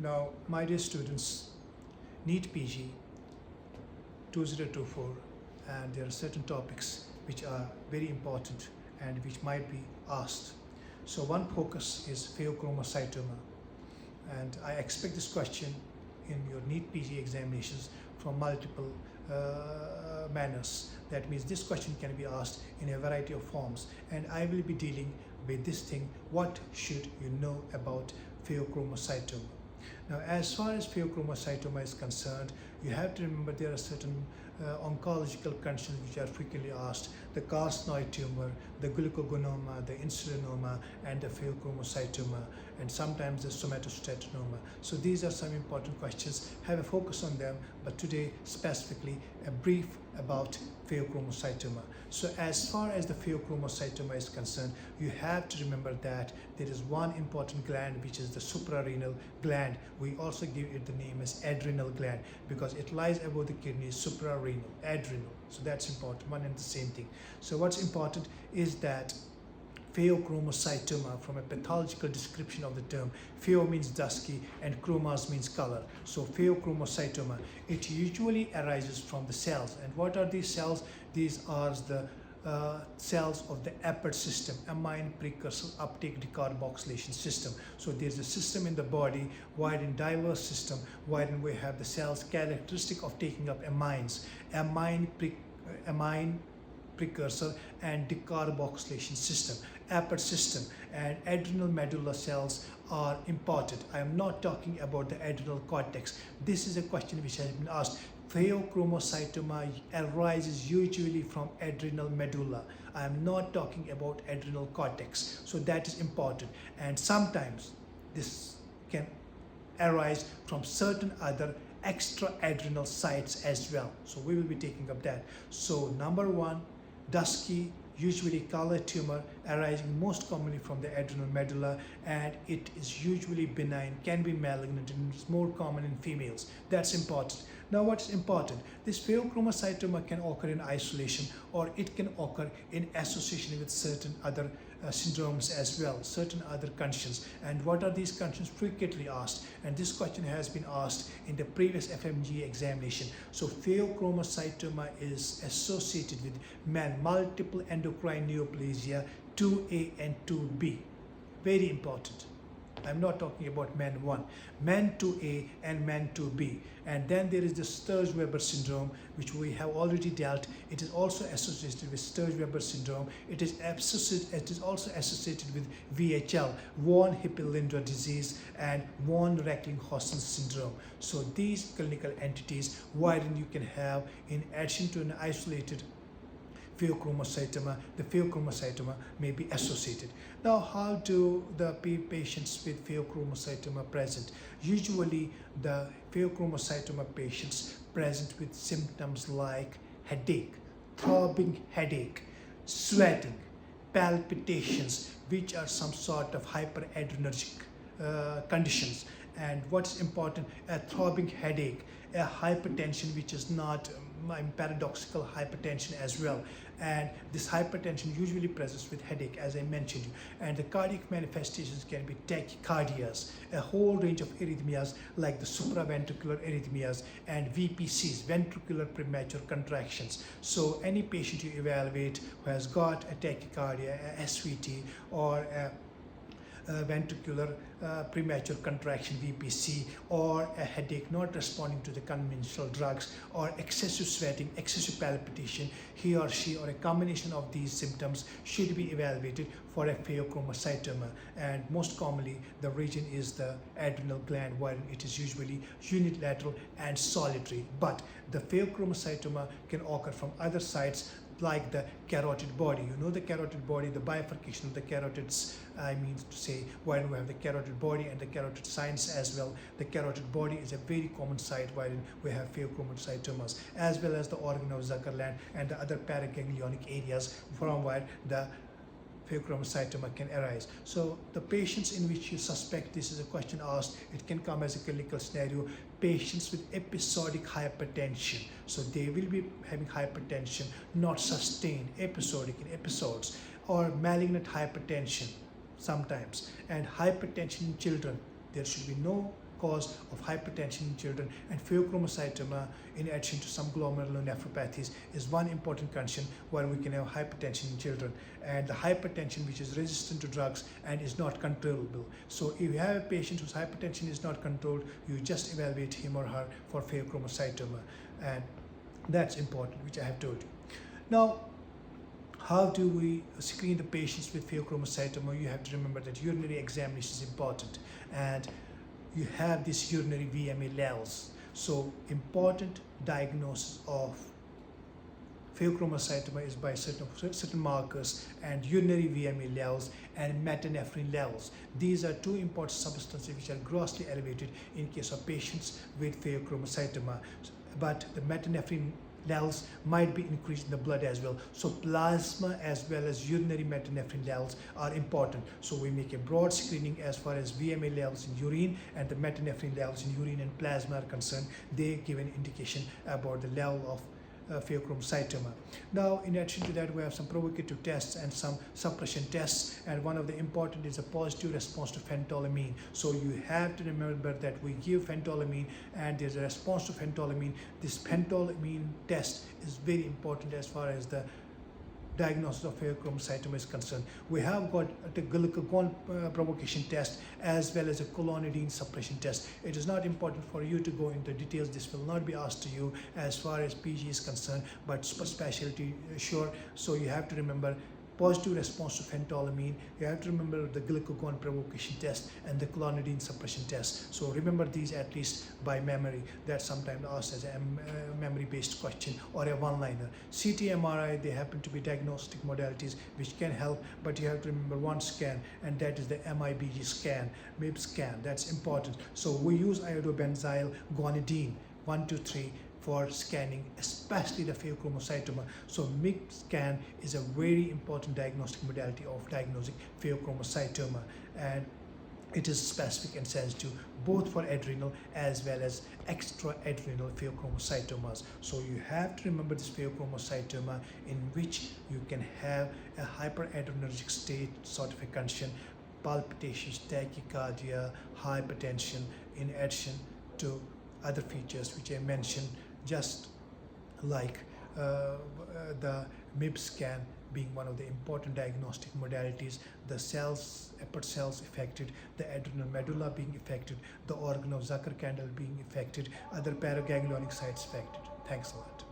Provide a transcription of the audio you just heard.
Now, my dear students, NEETPG 2024, and there are certain topics which are very important and which might be asked. So one focus is pheochromocytoma, and I expect this question in your NEET-PG examinations from multiple manners. That means this question can be asked in a variety of forms, and I will be dealing with this thing: what should you know about pheochromocytoma? Now, as far as pheochromocytoma is concerned, you have to remember there are certain oncological conditions which are frequently asked: the carcinoid tumor, the glucogonoma, the insulinoma, and the pheochromocytoma, and sometimes the somatostatinoma. So these are some important questions. Have a focus on them, but today specifically a brief about pheochromocytoma. So as far as the pheochromocytoma is concerned, you have to remember that there is one important gland which is the suprarenal gland. We also give it the name as adrenal gland because it lies above the kidneys, suprarenal, adrenal. So that's important, one and the same thing. So what's important is that pheochromocytoma, from a pathological description of the term, pheo means dusky and chromos means color. So pheochromocytoma, it usually arises from the cells. And what are these cells? These are the cells of the APAD system, amine precursor uptake decarboxylation system. So there's a system in the body, wherein diverse system, wherein we have the cells characteristic of taking up amines, amine precursor and decarboxylation system, APAD system, and adrenal medulla cells are important. I am not talking about the adrenal cortex. This is a question which has been asked. Pheochromocytoma arises usually from adrenal medulla. I am not talking about adrenal cortex. So that is important. And sometimes this can arise from certain other extra-adrenal sites as well. So we will be taking up that. So number one, dusky, usually colored tumor arising most commonly from the adrenal medulla, and it is usually benign, can be malignant, and it's more common in females. That's important. Now what's important? This pheochromocytoma can occur in isolation, or it can occur in association with certain other syndromes as well, certain other conditions. And what are these conditions? Frequently asked, and this question has been asked in the previous FMGE examination. So pheochromocytoma is associated with men, multiple endocrine neoplasia 2A and 2B. Very important. I'm not talking about men 1, men 2A and men 2B. And then there is the Sturge-Weber syndrome, which we have already dealt. It is also associated with Sturge-Weber syndrome. It is also associated with VHL, von Hippel-Lindau disease, and von Reckling-Hausen syndrome. So these clinical entities, wherein you can have, in addition to an isolated pheochromocytoma, the pheochromocytoma may be associated. Now, how do the patients with pheochromocytoma present? Usually, the pheochromocytoma patients present with symptoms like headache, throbbing headache, sweating, palpitations, which are some sort of hyperadrenergic conditions. And what's important, a throbbing headache, a hypertension which is not paradoxical hypertension as well, and this hypertension usually presents with headache, as I mentioned. And the cardiac manifestations can be tachycardias, a whole range of arrhythmias like the supraventricular arrhythmias, and VPCs, ventricular premature contractions. So any patient you evaluate who has got a tachycardia, a SVT, or a ventricular premature contraction VPC, or a headache not responding to the conventional drugs, or excessive sweating, excessive palpitation, he or she or a combination of these symptoms should be evaluated for a pheochromocytoma. And most commonly the region is the adrenal gland, where it is usually unilateral and solitary. But the pheochromocytoma can occur from other sites like the carotid body. You know the carotid body, the bifurcation of the carotids, I mean to say, when we have the carotid body and the carotid signs as well. The carotid body is a very common site wherein we have pheochromocytomas, as well as the organ of Zuckerland and the other paraganglionic areas from where the pheochromocytoma can arise. So the patients in which you suspect, this is a question asked, it can come as a clinical scenario: patients with episodic hypertension. So they will be having hypertension, not sustained, episodic, in episodes, or malignant hypertension sometimes. And hypertension in children, there should be no cause of hypertension in children, and pheochromocytoma, in addition to some glomerulonephropathies, is one important condition where we can have hypertension in children, and the hypertension which is resistant to drugs and is not controllable. So if you have a patient whose hypertension is not controlled, you just evaluate him or her for pheochromocytoma, and that's important, which I have told you. Now, how do we screen the patients with pheochromocytoma? You have to remember that urinary examination is important, and you have this urinary VMA levels. So important diagnosis of pheochromocytoma is by certain markers, and urinary VMA levels and metanephrine levels. These are two important substances which are grossly elevated in case of patients with pheochromocytoma, but the metanephrine levels might be increased in the blood as well. So plasma as well as urinary metanephrine levels are important. So we make a broad screening as far as VMA levels in urine and the metanephrine levels in urine and plasma are concerned. They give an indication about the level of pheochromocytoma. Now, in addition to that, we have some provocative tests and some suppression tests, and one of the important is a positive response to phentolamine. So you have to remember that we give phentolamine and there's a response to phentolamine. This phentolamine test is very important as far as the diagnosis of pheochromocytoma is concerned. We have got the glucagon provocation test as well as a colonidine suppression test. It is not important for you to go into details. This will not be asked to you as far as PG is concerned, but super specialty, sure. So you have to remember positive response to phentolamine. You have to remember the glucagon provocation test and the clonidine suppression test. So remember these at least by memory. That's sometimes asked as a memory-based question or a one-liner. CT, MRI, they happen to be diagnostic modalities which can help, but you have to remember one scan, and that is the MIBG scan, MIB scan. That's important. So we use iodobenzyl guanidine 1, 2, 3 for scanning, especially the pheochromocytoma. So MIB scan is a very important diagnostic modality of diagnosing pheochromocytoma, and it is specific and sensitive both for adrenal as well as extra-adrenal pheochromocytomas. So you have to remember this pheochromocytoma in which you can have a hyperadrenergic state sort of a condition, palpitations, tachycardia, hypertension, in addition to other features which I mentioned, just like the MIB scan being one of the important diagnostic modalities, the cells, Epert cells affected, the adrenal medulla being affected, the organ of Zucker-Candle being affected, other paraganglionic sites affected. Thanks a lot.